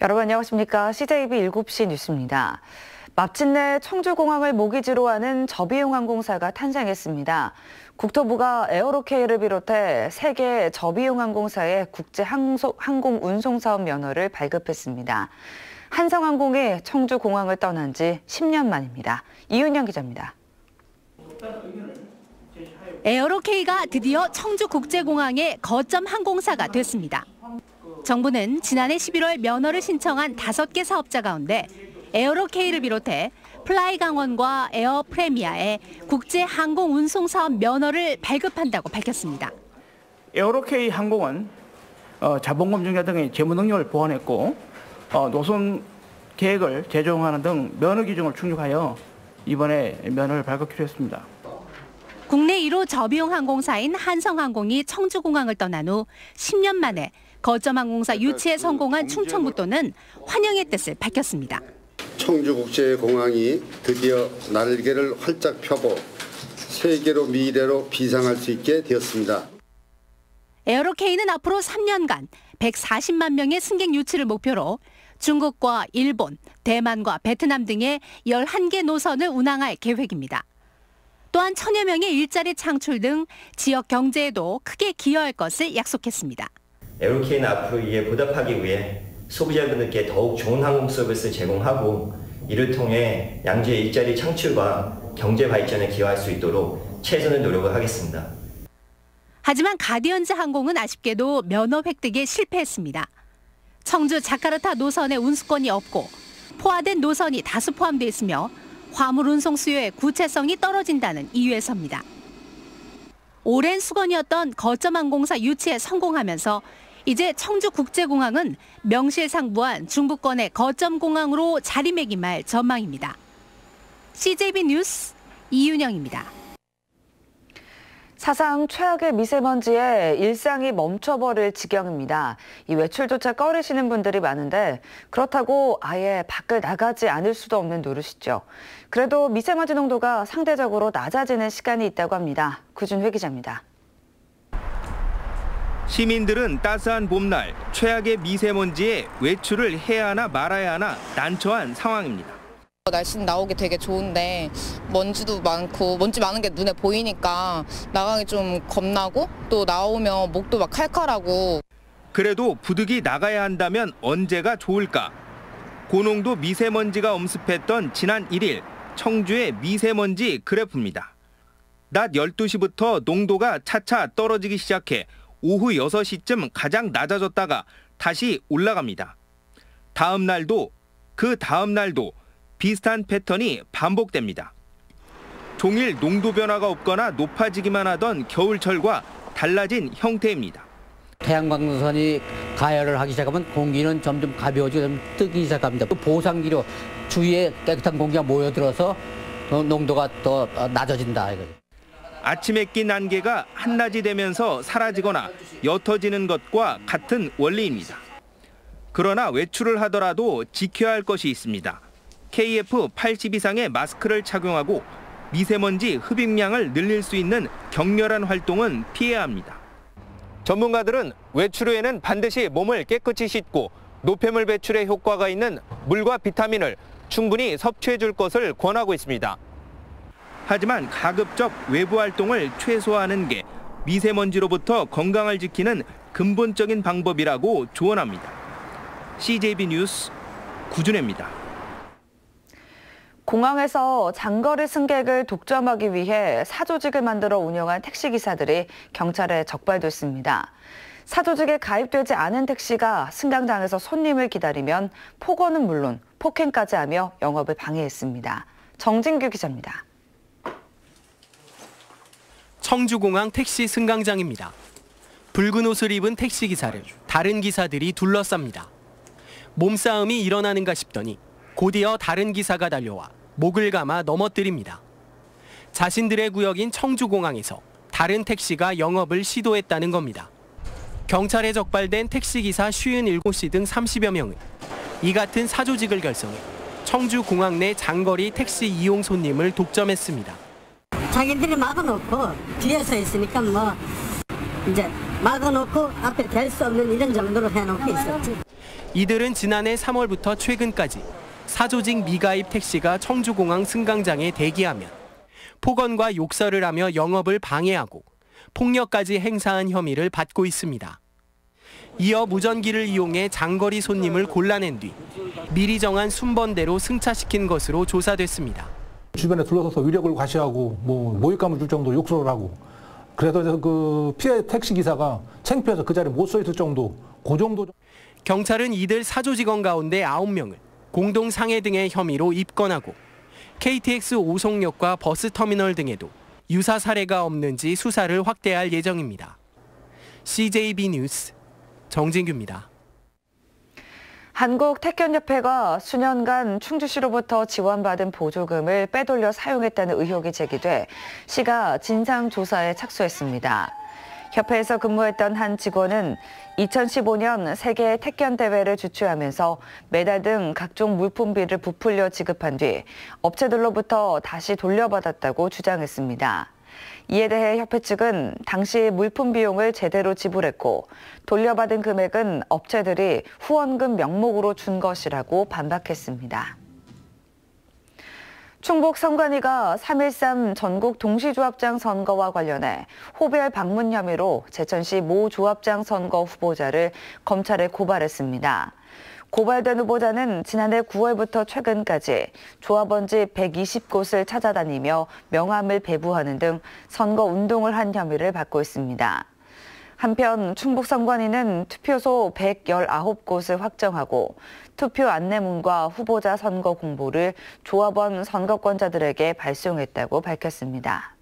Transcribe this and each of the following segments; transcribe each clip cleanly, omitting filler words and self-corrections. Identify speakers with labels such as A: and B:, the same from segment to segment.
A: 여러분 안녕하십니까? CJB 7시 뉴스입니다. 마침내 청주공항을 모기지로 하는 저비용 항공사가 탄생했습니다. 국토부가 에어로케이를 비롯해 세계 저비용 항공사의 국제 항공 운송 사업 면허를 발급했습니다. 한성항공이 청주공항을 떠난 지 10년 만입니다. 이윤영 기자입니다.
B: 에어로케이가 드디어 청주국제공항의 거점 항공사가 됐습니다. 정부는 지난해 11월 면허를 신청한 5개 사업자 가운데 에어로케이를 비롯해 플라이강원과 에어프레미아의 국제 항공 운송 사업 면허를 발급한다고 밝혔습니다.
C: 에어로케이 항공은 자본금 증자 등의 재무 능력을 보완했고 노선 계획을 재조정하는 등 면허 기준을 충족하여 이번에 면허를 발급하기로 했습니다.
B: 국내 1호 저비용 항공사인 한성항공이 청주공항을 떠난 후 10년 만에 거점 항공사 유치에 성공한 충청북도는 환영의 뜻을 밝혔습니다.
D: 청주국제공항이 드디어 날개를 활짝 펴고 세계로 미래로 비상할 수 있게 되었습니다.
B: 에어로케이는 앞으로 3년간 140만 명의 승객 유치를 목표로 중국과 일본, 대만과 베트남 등의 11개 노선을 운항할 계획입니다. 또한 1000여 명의 일자리 창출 등 지역 경제에도 크게 기여할 것을 약속했습니다.
E: 에어로케이는 앞으로 이에 보답하기 위해 소비자분들께 더욱 좋은 항공 서비스를 제공하고 이를 통해 양주의 일자리 창출과 경제 발전에 기여할 수 있도록 최선의 노력을 하겠습니다.
B: 하지만 가디언즈 항공은 아쉽게도 면허 획득에 실패했습니다. 청주 자카르타 노선에 운수권이 없고 포화된 노선이 다수 포함되어 있으며 화물 운송 수요의 구체성이 떨어진다는 이유에서입니다. 오랜 수건이었던 거점 항공사 유치에 성공하면서 이제 청주국제공항은 명실상부한 중부권의 거점공항으로 자리매김할 전망입니다. CJB 뉴스 이윤영입니다.
A: 사상 최악의 미세먼지에 일상이 멈춰버릴 지경입니다. 이 외출조차 꺼리시는 분들이 많은데 그렇다고 아예 밖을 나가지 않을 수도 없는 노릇이죠. 그래도 미세먼지 농도가 상대적으로 낮아지는 시간이 있다고 합니다. 구준회 기자입니다.
F: 시민들은 따스한 봄날 최악의 미세먼지에 외출을 해야 하나 말아야 하나 난처한 상황입니다.
G: 날씨는 나오기 되게 좋은데 먼지도 많고 먼지 많은 게 눈에 보이니까 나가기 좀 겁나고 또 나오면 목도 막 칼칼하고.
F: 그래도 부득이 나가야 한다면 언제가 좋을까? 고농도 미세먼지가 엄습했던 지난 1일 청주의 미세먼지 그래프입니다. 낮 12시부터 농도가 차차 떨어지기 시작해 오후 6시쯤 가장 낮아졌다가 다시 올라갑니다. 다음 날도 그 다음 날도 비슷한 패턴이 반복됩니다. 종일 농도 변화가 없거나 높아지기만 하던 겨울철과 달라진 형태입니다.
H: 태양광선이 가열을 하기 시작하면 공기는 점점 가벼워지고 뜨기 시작합니다. 보상기로 주위에 깨끗한 공기가 모여들어서 농도가 더 낮아진다 이거죠.
F: 아침에 낀 안개가 한낮이 되면서 사라지거나 옅어지는 것과 같은 원리입니다. 그러나 외출을 하더라도 지켜야 할 것이 있습니다. KF80 이상의 마스크를 착용하고 미세먼지 흡입량을 늘릴 수 있는 격렬한 활동은 피해야 합니다. 전문가들은 외출 후에는 반드시 몸을 깨끗이 씻고 노폐물 배출에 효과가 있는 물과 비타민을 충분히 섭취해 줄 것을 권하고 있습니다. 하지만 가급적 외부 활동을 최소화하는 게 미세먼지로부터 건강을 지키는 근본적인 방법이라고 조언합니다. CJB 뉴스 구준혜입니다.
A: 공항에서 장거리 승객을 독점하기 위해 사조직을 만들어 운영한 택시기사들이 경찰에 적발됐습니다. 사조직에 가입되지 않은 택시가 승강장에서 손님을 기다리면 폭언은 물론 폭행까지 하며 영업을 방해했습니다. 정진규 기자입니다.
I: 청주공항 택시 승강장입니다. 붉은 옷을 입은 택시기사를 다른 기사들이 둘러쌉니다. 몸싸움이 일어나는가 싶더니 곧이어 다른 기사가 달려와 목을 감아 넘어뜨립니다. 자신들의 구역인 청주공항에서 다른 택시가 영업을 시도했다는 겁니다. 경찰에 적발된 택시기사 57씨 등 30여 명은 이 같은 사조직을 결성해 청주공항 내 장거리 택시 이용 손님을 독점했습니다.
J: 자기들이 막아놓고 뒤에 서 있으니까 뭐 이제 막아놓고 앞에 댈 수 없는 이런 정도로 해놓고 있었지.
I: 이들은 지난해 3월부터 최근까지 사조직 미가입 택시가 청주공항 승강장에 대기하면 폭언과 욕설을 하며 영업을 방해하고 폭력까지 행사한 혐의를 받고 있습니다. 이어 무전기를 이용해 장거리 손님을 골라낸 뒤 미리 정한 순번대로 승차시킨 것으로 조사됐습니다.
K: 주변에 둘러서서 위력을 과시하고 모욕감을 줄 정도로 욕설을 하고 그래서 그 피해 택시 기사가 창피해서 그 자리에 못 서 있을 정도, 그 정도.
I: 경찰은 이들 사조 직원 가운데 9명을 공동 상해 등의 혐의로 입건하고 KTX 오송역과 버스터미널 등에도 유사 사례가 없는지 수사를 확대할 예정입니다. CJB 뉴스 정진규입니다.
A: 한국택견협회가 수년간 충주시로부터 지원받은 보조금을 빼돌려 사용했다는 의혹이 제기돼 시가 진상조사에 착수했습니다. 협회에서 근무했던 한 직원은 2015년 세계 택견 대회를 주최하면서 메달 등 각종 물품비를 부풀려 지급한 뒤 업체들로부터 다시 돌려받았다고 주장했습니다. 이에 대해 협회 측은 당시 물품 비용을 제대로 지불했고 돌려받은 금액은 업체들이 후원금 명목으로 준 것이라고 반박했습니다. 충북 선관위가 3.13 전국 동시조합장 선거와 관련해 호별 방문 혐의로 제천시 모 조합장 선거 후보자를 검찰에 고발했습니다. 고발된 후보자는 지난해 9월부터 최근까지 조합원지 120곳을 찾아다니며 명함을 배부하는 등 선거 운동을 한 혐의를 받고 있습니다. 한편 충북 선관위는 투표소 119곳을 확정하고 투표 안내문과 후보자 선거 공보를 조합원 선거권자들에게 발송했다고 밝혔습니다.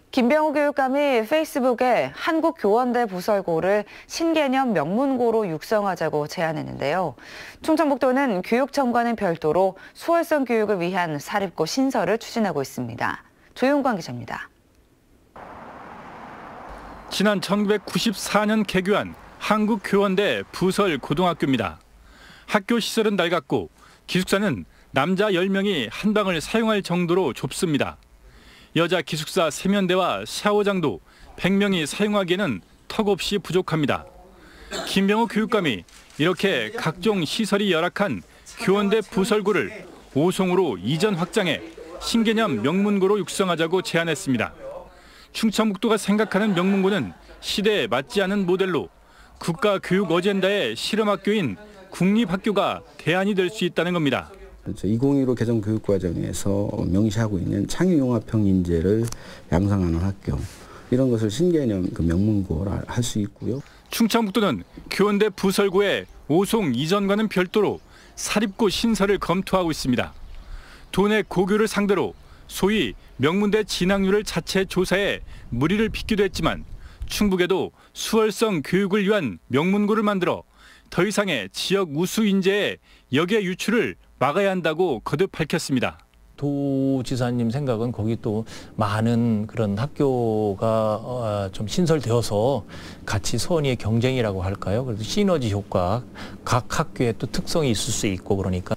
A: 김병호 교육감이 페이스북에 한국교원대 부설고를 신개념 명문고로 육성하자고 제안했는데요. 충청북도는 교육청과는 별도로 수월성 교육을 위한 사립고 신설을 추진하고 있습니다. 조용관 기자입니다.
L: 지난 1994년 개교한 한국교원대 부설고등학교입니다. 학교 시설은 낡았고 기숙사는 남자 10명이 한 방을 사용할 정도로 좁습니다. 여자 기숙사 세면대와 샤워장도 100명이 사용하기에는 턱없이 부족합니다. 김병호 교육감이 이렇게 각종 시설이 열악한 교원대 부설고를 오송으로 이전 확장해 신개념 명문고로 육성하자고 제안했습니다. 충청북도가 생각하는 명문고는 시대에 맞지 않은 모델로 국가교육 어젠다의 실험학교인 국립학교가 대안이 될 수 있다는 겁니다.
M: 2015 개정 교육과정에서 명시하고 있는 창의융합형 인재를 양성하는 학교, 이런 것을 신개념 명문고라 할 수 있고요.
L: 충청북도는 교원대 부설고의 오송 이전과는 별도로 사립고 신설을 검토하고 있습니다. 도내 고교를 상대로 소위 명문대 진학률을 자체 조사해 무리를 빚기도 했지만 충북에도 수월성 교육을 위한 명문고를 만들어 더 이상의 지역 우수 인재의 역의 유출을 막아야 한다고 거듭 밝혔습니다.
N: 도지사님 생각은 거기 또 많은 그런 학교가 좀 신설되어서 같이 선의의 경쟁이라고 할까요? 그래서 시너지 효과, 각 학교의 또 특성이 있을 수 있고 그러니까.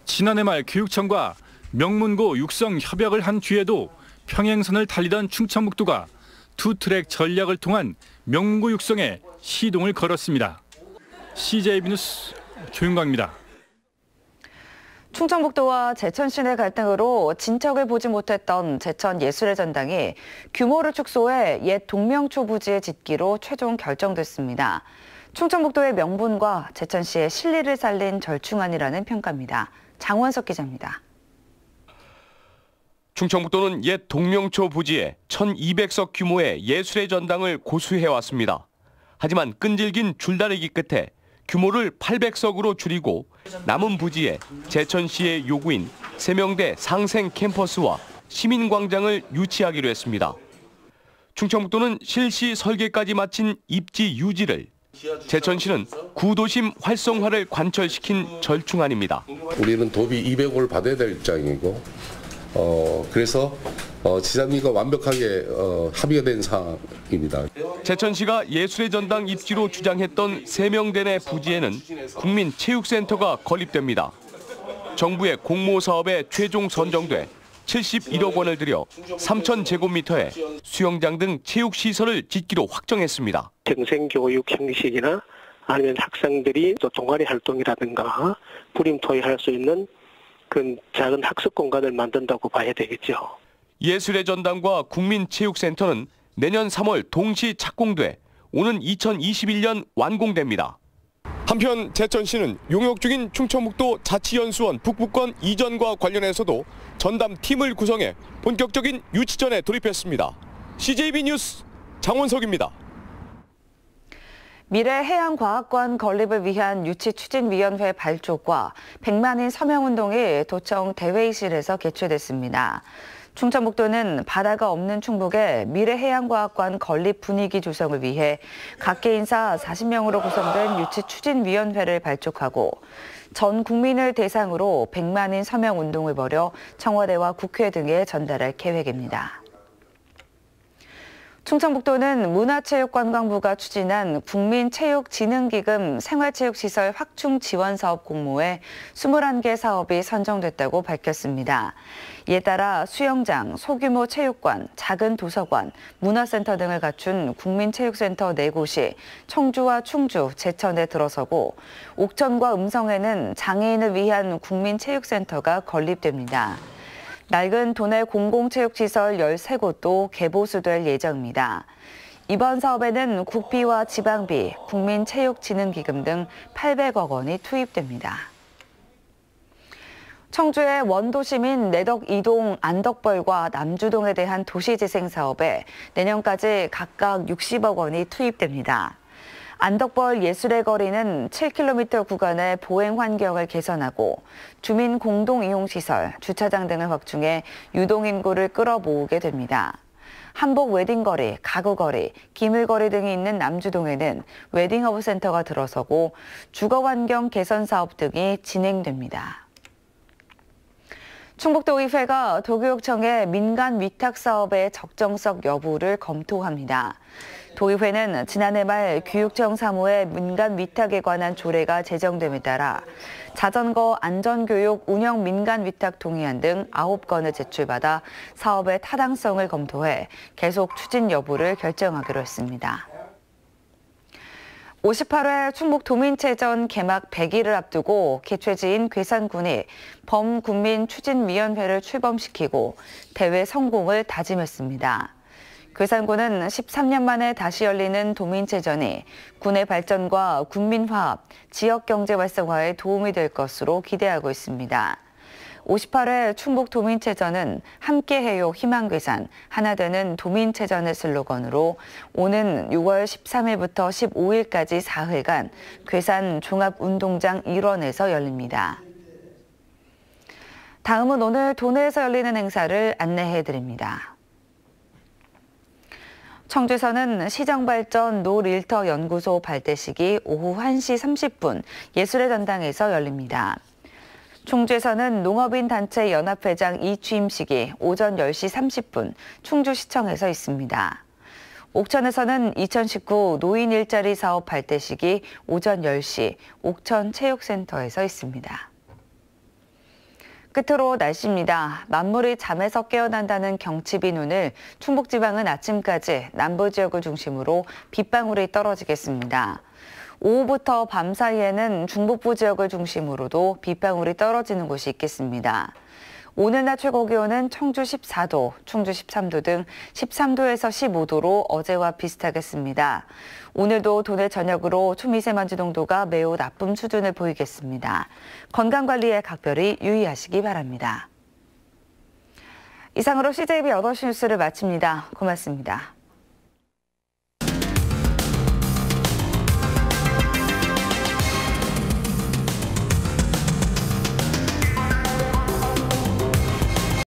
L: 지난해 말 교육청과 명문고 육성 협약을 한 뒤에도 평행선을 달리던 충청북도가 투트랙 전략을 통한 명문고 육성에 시동을 걸었습니다. CJB 뉴스 조윤광입니다.
A: 충청북도와 제천시 내 갈등으로 진척을 보지 못했던 제천 예술의 전당이 규모를 축소해 옛 동명초 부지에 짓기로 최종 결정됐습니다. 충청북도의 명분과 제천시의 실리를 살린 절충안이라는 평가입니다. 장원석 기자입니다.
O: 충청북도는 옛 동명초 부지에 1200석 규모의 예술의 전당을 고수해왔습니다. 하지만 끈질긴 줄다리기 끝에 규모를 800석으로 줄이고 남은 부지에 제천시의 요구인 세명대 상생 캠퍼스와 시민광장을 유치하기로 했습니다. 충청북도는 실시 설계까지 마친 입지 유지를, 제천시는 구도심 활성화를 관철시킨 절충안입니다.
P: 우리는 도비 200억을 받아야 될 입장이고 그래서 지자체가 완벽하게 합의가 된 사항입니다.
O: 제천시가 예술의 전당 입지로 주장했던 세명대 내 부지에는 국민체육센터가 건립됩니다. 정부의 공모사업에 최종 선정돼 71억 원을 들여 3,000제곱미터의 수영장 등 체육시설을 짓기로 확정했습니다.
Q: 평생교육 형식이나 아니면 학생들이 또 동아리 활동이라든가 부림토의할 수 있는 그 작은 학습 공간을 만든다고 봐야 되겠죠.
O: 예술의 전당과 국민체육센터는 내년 3월 동시 착공돼 오는 2021년 완공됩니다. 한편 제천시는 용역 중인 충청북도 자치연수원 북부권 이전과 관련해서도 전담 팀을 구성해 본격적인 유치전에 돌입했습니다. CJB 뉴스 장원석입니다.
A: 미래해양과학관 건립을 위한 유치추진위원회 발족과 100만인 서명운동이 도청 대회의실에서 개최됐습니다. 충청북도는 바다가 없는 충북의 미래해양과학관 건립 분위기 조성을 위해 각계 인사 40명으로 구성된 유치추진위원회를 발족하고 전 국민을 대상으로 100만인 서명운동을 벌여 청와대와 국회 등에 전달할 계획입니다. 충청북도는 문화체육관광부가 추진한 국민체육진흥기금 생활체육시설 확충 지원 사업 공모에 21개 사업이 선정됐다고 밝혔습니다. 이에 따라 수영장, 소규모 체육관, 작은 도서관, 문화센터 등을 갖춘 국민체육센터 4곳이 청주와 충주, 제천에 들어서고 옥천과 음성에는 장애인을 위한 국민체육센터가 건립됩니다. 낡은 도내 공공체육시설 13곳도 개보수될 예정입니다. 이번 사업에는 국비와 지방비, 국민체육진흥기금 등 800억 원이 투입됩니다. 청주의 원도심인 내덕 2동 안덕벌과 남주동에 대한 도시재생 사업에 내년까지 각각 60억 원이 투입됩니다. 안덕벌 예술의 거리는 7km 구간의 보행 환경을 개선하고 주민 공동 이용시설, 주차장 등을 확충해 유동 인구를 끌어모으게 됩니다. 한복 웨딩거리, 가구거리, 기물거리 등이 있는 남주동에는 웨딩허브 센터가 들어서고 주거환경 개선 사업 등이 진행됩니다. 충북도의회가 도교육청의 민간 위탁 사업의 적정성 여부를 검토합니다. 도의회는 지난해 말 교육청 사무의 민간 위탁에 관한 조례가 제정됨에 따라 자전거 안전교육 운영 민간 위탁 동의안 등 9건을 제출받아 사업의 타당성을 검토해 계속 추진 여부를 결정하기로 했습니다. 58회 충북도민체전 개막 100일을 앞두고 개최지인 괴산군이 범국민추진위원회를 출범시키고 대회 성공을 다짐했습니다. 괴산군은 13년 만에 다시 열리는 도민체전이 군의 발전과 국민화합, 지역경제 활성화에 도움이 될 것으로 기대하고 있습니다. 58회 충북도민체전은 함께해요 희망괴산, 하나되는 도민체전의 슬로건으로 오는 6월 13일부터 15일까지 4회간 괴산 종합운동장 일원에서 열립니다. 다음은 오늘 도내에서 열리는 행사를 안내해드립니다. 청주에서는 시정발전 노릴터 연구소 발대식이 오후 1시 30분 예술의 전당에서 열립니다. 충주에서는 농업인 단체 연합회장 이취임식이 오전 10시 30분 충주시청에서 있습니다. 옥천에서는 2019 노인 일자리 사업 발대식이 오전 10시 옥천체육센터에서 있습니다. 끝으로 날씨입니다. 만물이 잠에서 깨어난다는 경치비눈을 충북지방은 아침까지 남부 지역을 중심으로 빗방울이 떨어지겠습니다. 오후부터 밤 사이에는 중북부 지역을 중심으로도 빗방울이 떨어지는 곳이 있겠습니다. 오늘 낮 최고 기온은 청주 14도, 충주 13도 등 13도에서 15도로 어제와 비슷하겠습니다. 오늘도 도내 전역으로 초미세먼지 농도가 매우 나쁨 수준을 보이겠습니다. 건강관리에 각별히 유의하시기 바랍니다. 이상으로 CJB 8시 뉴스를 마칩니다. 고맙습니다.